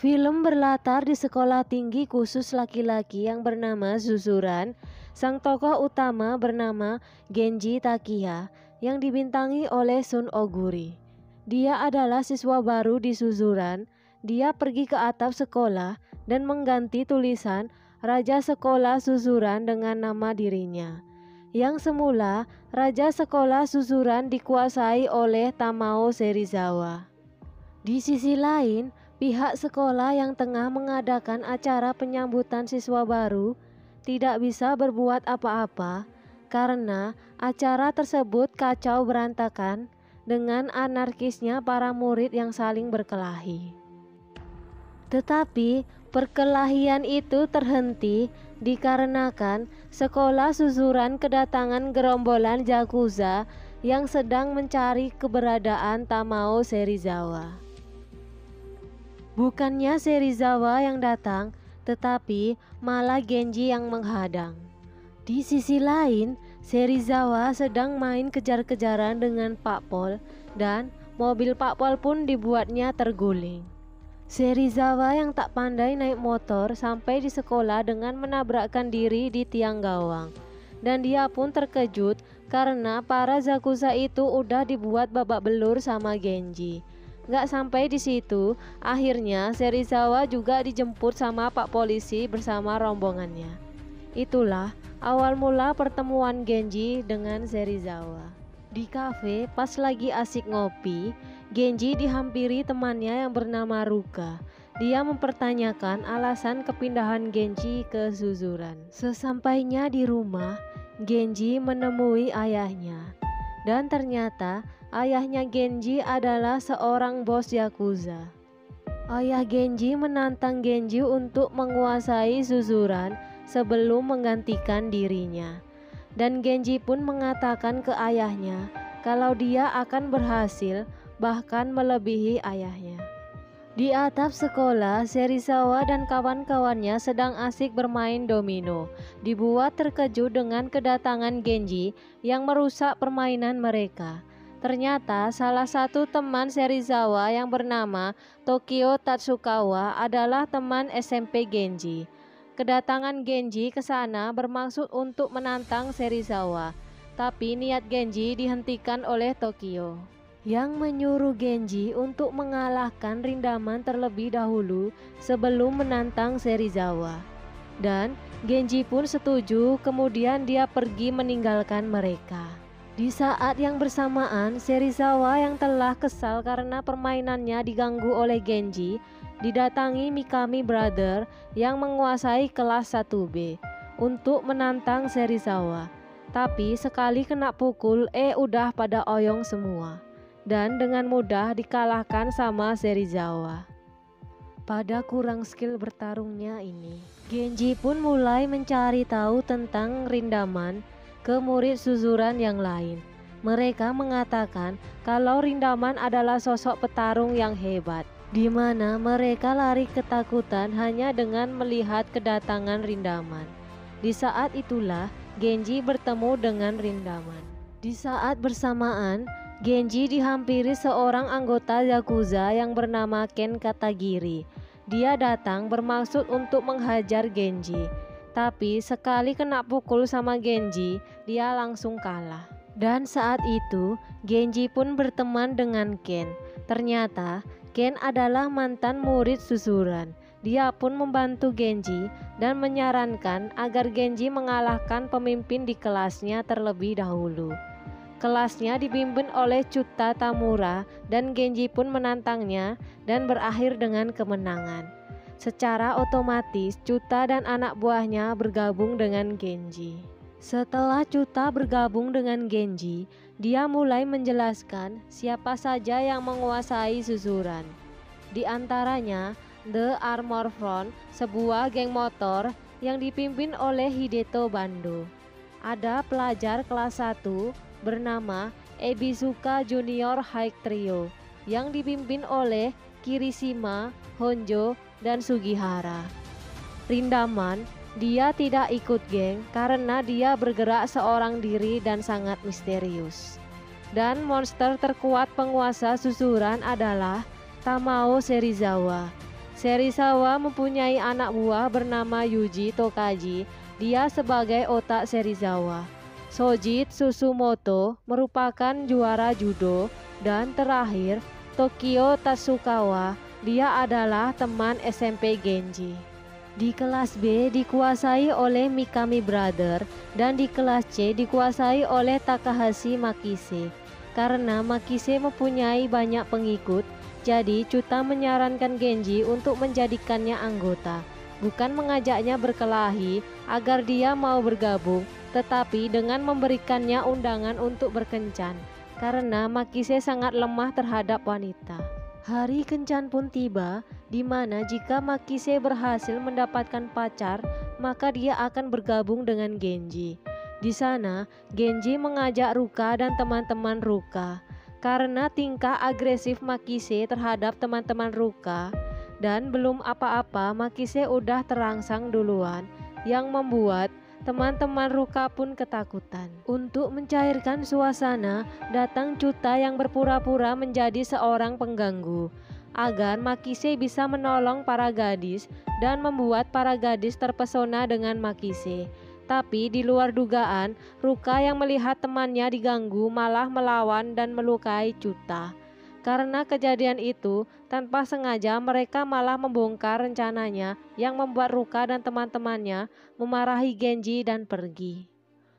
Film berlatar di sekolah tinggi khusus laki-laki yang bernama Suzuran. Sang tokoh utama bernama Genji Takiya yang dibintangi oleh Sun Oguri. Dia adalah siswa baru di Suzuran. Dia pergi ke atap sekolah dan mengganti tulisan Raja Sekolah Suzuran dengan nama dirinya. Yang semula Raja Sekolah Suzuran dikuasai oleh Tamao Serizawa. Di sisi lain, pihak sekolah yang tengah mengadakan acara penyambutan siswa baru tidak bisa berbuat apa-apa karena acara tersebut kacau berantakan dengan anarkisnya para murid yang saling berkelahi. Tetapi perkelahian itu terhenti dikarenakan sekolah Suzuran kedatangan gerombolan Yakuza yang sedang mencari keberadaan Tamao Serizawa. Bukannya Serizawa yang datang, tetapi malah Genji yang menghadang. Di sisi lain, Serizawa sedang main kejar-kejaran dengan Pak Pol dan mobil Pak Pol pun dibuatnya terguling. Serizawa yang tak pandai naik motor sampai di sekolah dengan menabrakkan diri di tiang gawang. Dan dia pun terkejut karena para Yakuza itu udah dibuat babak belur sama Genji. Gak sampai di situ, akhirnya Serizawa juga dijemput sama Pak Polisi bersama rombongannya. Itulah awal mula pertemuan Genji dengan Serizawa. Di kafe, pas lagi asik ngopi, Genji dihampiri temannya yang bernama Ruka. Dia mempertanyakan alasan kepindahan Genji ke Suzuran. Sesampainya di rumah, Genji menemui ayahnya. Dan ternyata ayahnya Genji adalah seorang bos Yakuza. Ayah Genji menantang Genji untuk menguasai Suzuran sebelum menggantikan dirinya. Dan Genji pun mengatakan ke ayahnya kalau dia akan berhasil bahkan melebihi ayahnya. Di atap sekolah, Serizawa dan kawan-kawannya sedang asik bermain domino. Dibuat terkejut dengan kedatangan Genji yang merusak permainan mereka. Ternyata salah satu teman Serizawa yang bernama Tokio Tatsukawa adalah teman SMP Genji. Kedatangan Genji ke sana bermaksud untuk menantang Serizawa, tapi niat Genji dihentikan oleh Tokio, yang menyuruh Genji untuk mengalahkan Rindaman terlebih dahulu sebelum menantang Serizawa. Dan Genji pun setuju, kemudian dia pergi meninggalkan mereka. Di saat yang bersamaan, Serizawa yang telah kesal karena permainannya diganggu oleh Genji, didatangi Mikami Brother yang menguasai kelas 1B untuk menantang Serizawa. Tapi sekali kena pukul, udah pada oyong semua. Dan dengan mudah dikalahkan sama Serizawa. Pada kurang skill bertarungnya ini, Genji pun mulai mencari tahu tentang Rindaman ke murid Suzuran yang lain. Mereka mengatakan kalau Rindaman adalah sosok petarung yang hebat, di mana mereka lari ketakutan hanya dengan melihat kedatangan Rindaman. Di saat itulah Genji bertemu dengan Rindaman. Di saat bersamaan, Genji dihampiri seorang anggota Yakuza yang bernama Ken Katagiri. Dia datang bermaksud untuk menghajar Genji, tapi sekali kena pukul sama Genji, dia langsung kalah. Dan saat itu, Genji pun berteman dengan Ken. Ternyata, Ken adalah mantan murid Suzuran. Dia pun membantu Genji dan menyarankan agar Genji mengalahkan pemimpin di kelasnya terlebih dahulu. Kelasnya dipimpin oleh Chuta Tamura dan Genji pun menantangnya dan berakhir dengan kemenangan. Secara otomatis Chuta dan anak buahnya bergabung dengan Genji. Setelah Chuta bergabung dengan Genji, dia mulai menjelaskan siapa saja yang menguasai Suzuran. Di antaranya The Armor Front, sebuah geng motor yang dipimpin oleh Hideto Bando. Ada pelajar kelas 1 bernama Ebizuka Junior High Trio yang dipimpin oleh Kirishima, Honjo, dan Sugihara. Rindaman, dia tidak ikut geng karena dia bergerak seorang diri dan sangat misterius. Dan monster terkuat penguasa Suzuran adalah Tamao Serizawa. Serizawa mempunyai anak buah bernama Yuji Tokaji. Dia sebagai otak Serizawa. Shoji Tsusumoto merupakan juara judo. Dan terakhir, Tokio Tatsukawa. Dia adalah teman SMP Genji. Di kelas B dikuasai oleh Mikami Brother dan di kelas C dikuasai oleh Takahashi Makise. Karena Makise mempunyai banyak pengikut, jadi Chuta menyarankan Genji untuk menjadikannya anggota, bukan mengajaknya berkelahi agar dia mau bergabung, tetapi dengan memberikannya undangan untuk berkencan, karena Makise sangat lemah terhadap wanita. Hari kencan pun tiba, di mana jika Makise berhasil mendapatkan pacar, maka dia akan bergabung dengan Genji. Di sana, Genji mengajak Ruka dan teman-teman Ruka. Karena tingkah agresif Makise terhadap teman-teman Ruka, dan belum apa-apa Makise udah terangsang duluan, yang membuat teman-teman Ruka pun ketakutan. Untuk mencairkan suasana, datang Chuta yang berpura-pura menjadi seorang pengganggu, agar Makise bisa menolong para gadis dan membuat para gadis terpesona dengan Makise. Tapi di luar dugaan, Ruka yang melihat temannya diganggu malah melawan dan melukai Chuta. Karena kejadian itu, tanpa sengaja mereka malah membongkar rencananya yang membuat Ruka dan teman-temannya memarahi Genji dan pergi.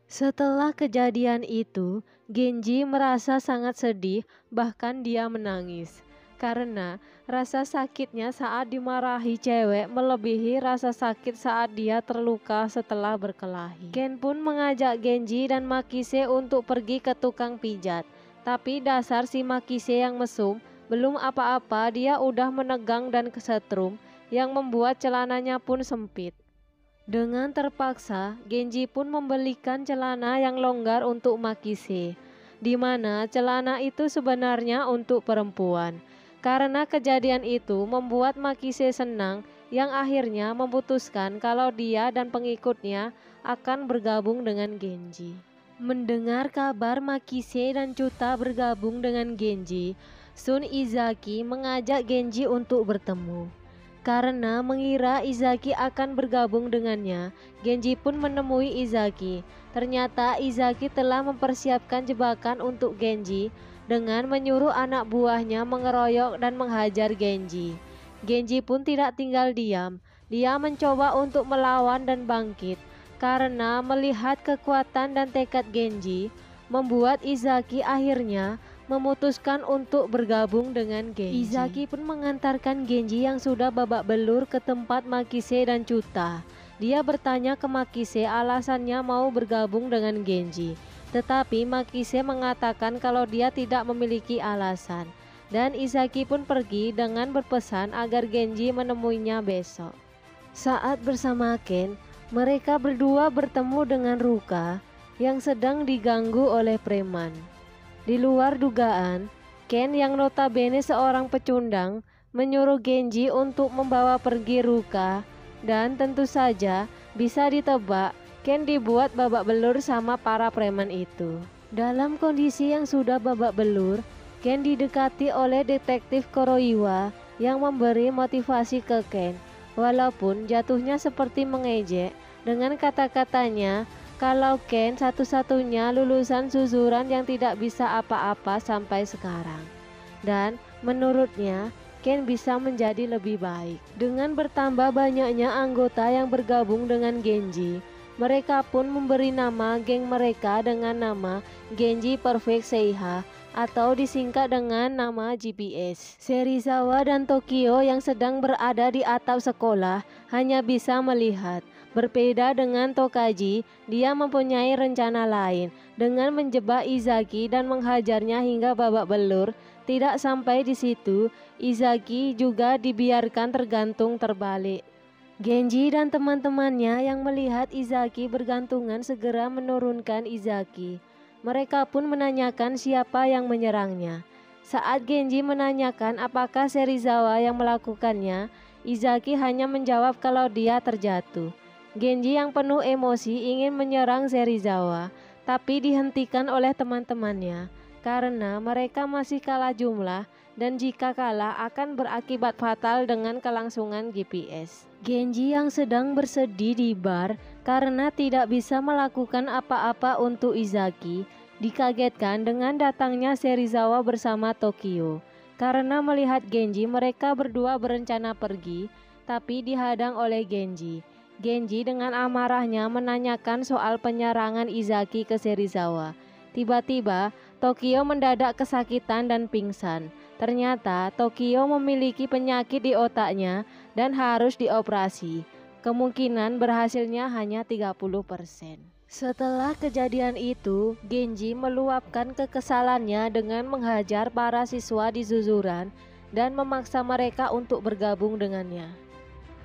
Setelah kejadian itu, Genji merasa sangat sedih, bahkan dia menangis. Karena rasa sakitnya saat dimarahi cewek melebihi rasa sakit saat dia terluka setelah berkelahi. Ken pun mengajak Genji dan Makise untuk pergi ke tukang pijat. Tapi dasar si Makise yang mesum, belum apa-apa dia udah menegang dan kesetrum, yang membuat celananya pun sempit. Dengan terpaksa, Genji pun membelikan celana yang longgar untuk Makise, di mana celana itu sebenarnya untuk perempuan. Karena kejadian itu membuat Makise senang, yang akhirnya memutuskan kalau dia dan pengikutnya akan bergabung dengan Genji. Mendengar kabar Makise dan Chuta bergabung dengan Genji, Shun Izaki mengajak Genji untuk bertemu. Karena mengira Izaki akan bergabung dengannya, Genji pun menemui Izaki. Ternyata Izaki telah mempersiapkan jebakan untuk Genji dengan menyuruh anak buahnya mengeroyok dan menghajar Genji. Genji pun tidak tinggal diam, dia mencoba untuk melawan dan bangkit. Karena melihat kekuatan dan tekad Genji, membuat Izaki akhirnya memutuskan untuk bergabung dengan Genji. Izaki pun mengantarkan Genji yang sudah babak belur ke tempat Makise dan Chuta. Dia bertanya ke Makise alasannya mau bergabung dengan Genji. Tetapi Makise mengatakan kalau dia tidak memiliki alasan. Dan Izaki pun pergi dengan berpesan agar Genji menemuinya besok. Saat bersama Ken, mereka berdua bertemu dengan Ruka yang sedang diganggu oleh preman. Di luar dugaan, Ken yang notabene seorang pecundang menyuruh Genji untuk membawa pergi Ruka, dan tentu saja bisa ditebak Ken dibuat babak belur sama para preman itu. Dalam kondisi yang sudah babak belur, Ken didekati oleh detektif Kuroiwa yang memberi motivasi ke Ken, walaupun jatuhnya seperti mengejek dengan kata-katanya kalau Ken satu-satunya lulusan suzuran yang tidak bisa apa-apa sampai sekarang. Dan menurutnya Ken bisa menjadi lebih baik. Dengan bertambah banyaknya anggota yang bergabung dengan Genji, mereka pun memberi nama geng mereka dengan nama Genji Perfect Seiha atau disingkat dengan nama GPS. Serizawa dan Tokio yang sedang berada di atap sekolah hanya bisa melihat. Berbeda dengan Tokaji, dia mempunyai rencana lain dengan menjebak Izaki dan menghajarnya hingga babak belur. Tidak sampai di situ, Izaki juga dibiarkan tergantung terbalik. Genji dan teman-temannya yang melihat Izaki bergantungan segera menurunkan Izaki. Mereka pun menanyakan siapa yang menyerangnya. Saat Genji menanyakan apakah Serizawa yang melakukannya, Izaki hanya menjawab kalau dia terjatuh. Genji yang penuh emosi ingin menyerang Serizawa, tapi dihentikan oleh teman-temannya karena mereka masih kalah jumlah dan jika kalah akan berakibat fatal dengan kelangsungan GPS. Genji yang sedang bersedih di bar karena tidak bisa melakukan apa-apa untuk Izaki dikagetkan dengan datangnya Serizawa bersama Tokio. Karena melihat Genji, mereka berdua berencana pergi, tapi dihadang oleh Genji. Genji dengan amarahnya menanyakan soal penyerangan Izaki ke Serizawa. Tiba-tiba, Tokio mendadak kesakitan dan pingsan. Ternyata, Tokio memiliki penyakit di otaknya dan harus dioperasi. Kemungkinan berhasilnya hanya 30%. Setelah kejadian itu, Genji meluapkan kekesalannya dengan menghajar para siswa di Zuzuran dan memaksa mereka untuk bergabung dengannya.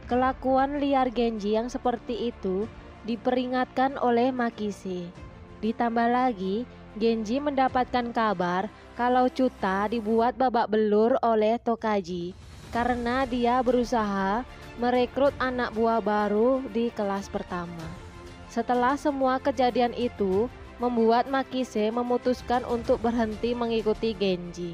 Kelakuan liar Genji yang seperti itu diperingatkan oleh Makise. Ditambah lagi, Genji mendapatkan kabar kalau Chuta dibuat babak belur oleh Tokaji karena dia berusaha merekrut anak buah baru di kelas pertama. Setelah semua kejadian itu, membuat Makise memutuskan untuk berhenti mengikuti Genji.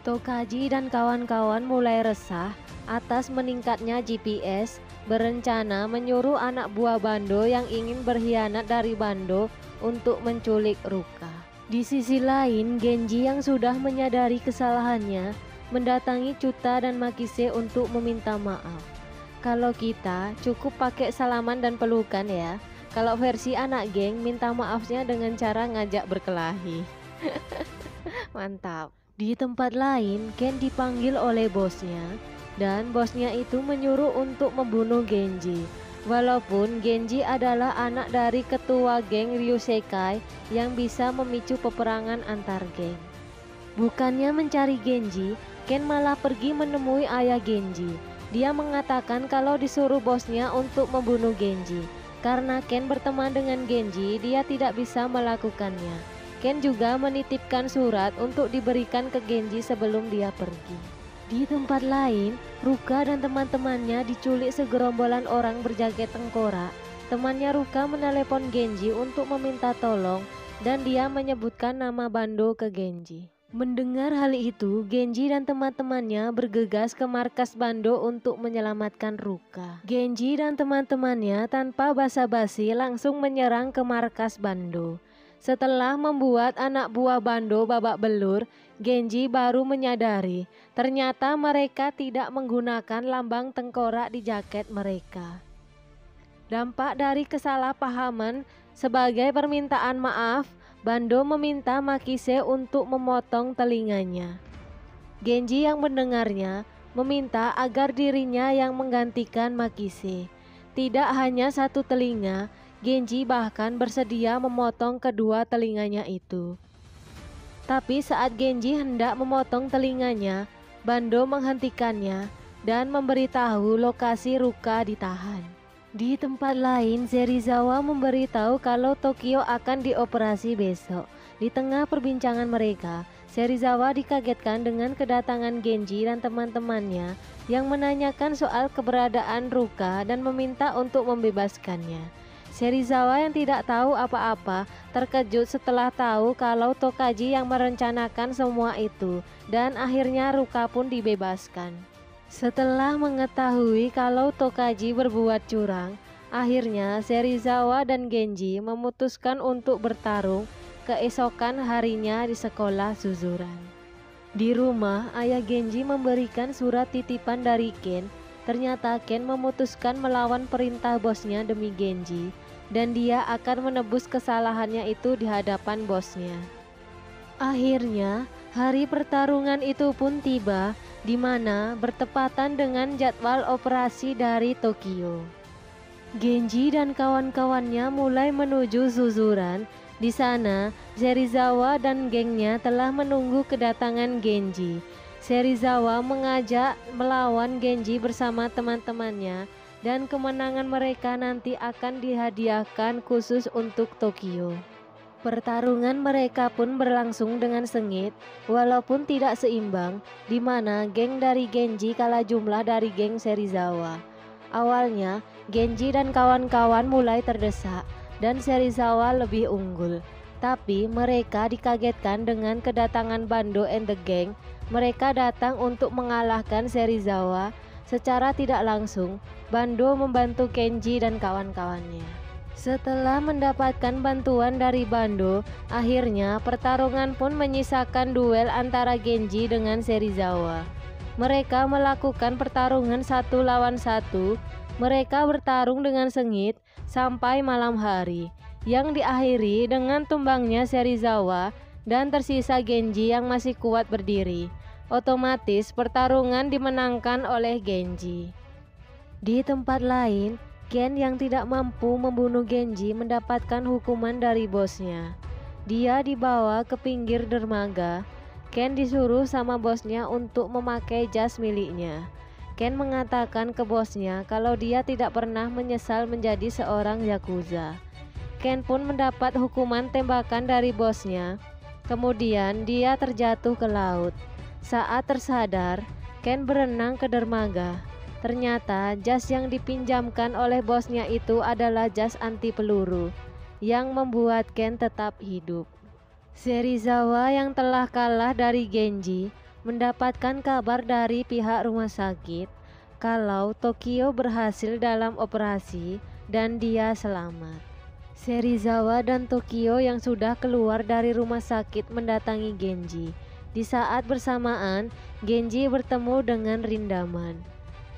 Tokaji dan kawan-kawan mulai resah atas meningkatnya GPS, berencana menyuruh anak buah Bando yang ingin berkhianat dari Bando untuk menculik Ruka. Di sisi lain, Genji yang sudah menyadari kesalahannya mendatangi Chuta dan Makise untuk meminta maaf. Kalau kita cukup pakai salaman dan pelukan ya. Kalau versi anak geng, minta maafnya dengan cara ngajak berkelahi. Mantap. Di tempat lain, Ken dipanggil oleh bosnya dan bosnya itu menyuruh untuk membunuh Genji. Walaupun Genji adalah anak dari ketua geng Ryusekai yang bisa memicu peperangan antar geng. Bukannya mencari Genji, Ken malah pergi menemui ayah Genji. Dia mengatakan kalau disuruh bosnya untuk membunuh Genji. Karena Ken berteman dengan Genji, dia tidak bisa melakukannya. Ken juga menitipkan surat untuk diberikan ke Genji sebelum dia pergi. Di tempat lain, Ruka dan teman-temannya diculik segerombolan orang berjaket tengkorak. Temannya Ruka menelepon Genji untuk meminta tolong dan dia menyebutkan nama Bando ke Genji. Mendengar hal itu, Genji dan teman-temannya bergegas ke markas Bando untuk menyelamatkan Ruka. Genji dan teman-temannya tanpa basa-basi langsung menyerang ke markas Bando. Setelah membuat anak buah Bando babak belur, Genji baru menyadari ternyata mereka tidak menggunakan lambang tengkorak di jaket mereka. Dampak dari kesalahpahaman, sebagai permintaan maaf, Bando meminta Makise untuk memotong telinganya. Genji yang mendengarnya meminta agar dirinya yang menggantikan Makise. Tidak hanya satu telinga, Genji bahkan bersedia memotong kedua telinganya itu. Tapi saat Genji hendak memotong telinganya, Bando menghentikannya dan memberitahu lokasi Ruka ditahan. Di tempat lain, Serizawa memberitahu kalau Tokio akan dioperasi besok. Di tengah perbincangan mereka, Serizawa dikagetkan dengan kedatangan Genji dan teman-temannya yang menanyakan soal keberadaan Ruka dan meminta untuk membebaskannya. Serizawa yang tidak tahu apa-apa terkejut setelah tahu kalau Tokaji yang merencanakan semua itu dan akhirnya Ruka pun dibebaskan. Setelah mengetahui kalau Tokaji berbuat curang, akhirnya Serizawa dan Genji memutuskan untuk bertarung keesokan harinya di sekolah Zuzuran. Di rumah, ayah Genji memberikan surat titipan dari Ken. Ternyata Ken memutuskan melawan perintah bosnya demi Genji, dan dia akan menebus kesalahannya itu di hadapan bosnya. Akhirnya, hari pertarungan itu pun tiba, di mana bertepatan dengan jadwal operasi dari Tokio. Genji dan kawan-kawannya mulai menuju Zuzuran. Di sana, Serizawa dan gengnya telah menunggu kedatangan Genji. Serizawa mengajak melawan Genji bersama teman-temannya dan kemenangan mereka nanti akan dihadiahkan khusus untuk Tokio. Pertarungan mereka pun berlangsung dengan sengit walaupun tidak seimbang, di mana geng dari Genji kalah jumlah dari geng Serizawa. Awalnya, Genji dan kawan-kawan mulai terdesak dan Serizawa lebih unggul. Tapi mereka dikagetkan dengan kedatangan Bando and the Gang. mereka datang untuk mengalahkan Serizawa. Secara tidak langsung, Bando membantu Kenji dan kawan-kawannya. Setelah mendapatkan bantuan dari Bando, akhirnya pertarungan pun menyisakan duel antara Genji dengan Serizawa. Mereka melakukan pertarungan 1 lawan 1. Mereka bertarung dengan sengit sampai malam hari, yang diakhiri dengan tumbangnya Serizawa dan tersisa Genji yang masih kuat berdiri. Otomatis pertarungan dimenangkan oleh Genji. Di tempat lain, Ken yang tidak mampu membunuh Genji mendapatkan hukuman dari bosnya. Dia dibawa ke pinggir dermaga. Ken disuruh sama bosnya untuk memakai jas miliknya. Ken mengatakan ke bosnya kalau dia tidak pernah menyesal menjadi seorang Yakuza. Ken pun mendapat hukuman tembakan dari bosnya. Kemudian dia terjatuh ke laut. Saat tersadar, Ken berenang ke dermaga. Ternyata jas yang dipinjamkan oleh bosnya itu adalah jas anti peluru yang membuat Ken tetap hidup. Serizawa yang telah kalah dari Genji mendapatkan kabar dari pihak rumah sakit kalau Tokyo berhasil dalam operasi dan dia selamat. Serizawa dan Tokyo yang sudah keluar dari rumah sakit mendatangi Genji. Di saat bersamaan, Genji bertemu dengan Rindaman.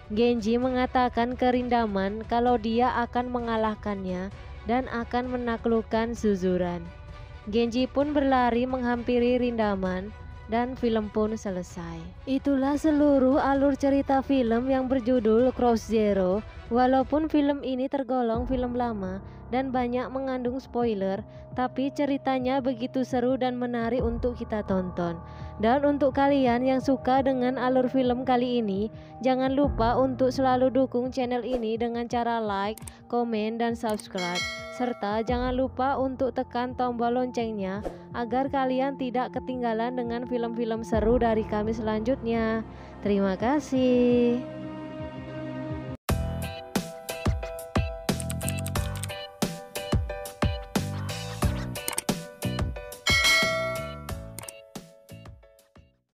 Genji mengatakan ke Rindaman kalau dia akan mengalahkannya dan akan menaklukkan Suzuran. Genji pun berlari menghampiri Rindaman dan film pun selesai. Itulah seluruh alur cerita film yang berjudul Cross Zero. Walaupun film ini tergolong film lama dan banyak mengandung spoiler, tapi ceritanya begitu seru dan menarik untuk kita tonton. Dan untuk kalian yang suka dengan alur film kali ini, jangan lupa untuk selalu dukung channel ini dengan cara like, komen, dan subscribe. Serta jangan lupa untuk tekan tombol loncengnya agar kalian tidak ketinggalan dengan film-film seru dari kami selanjutnya. Terima kasih.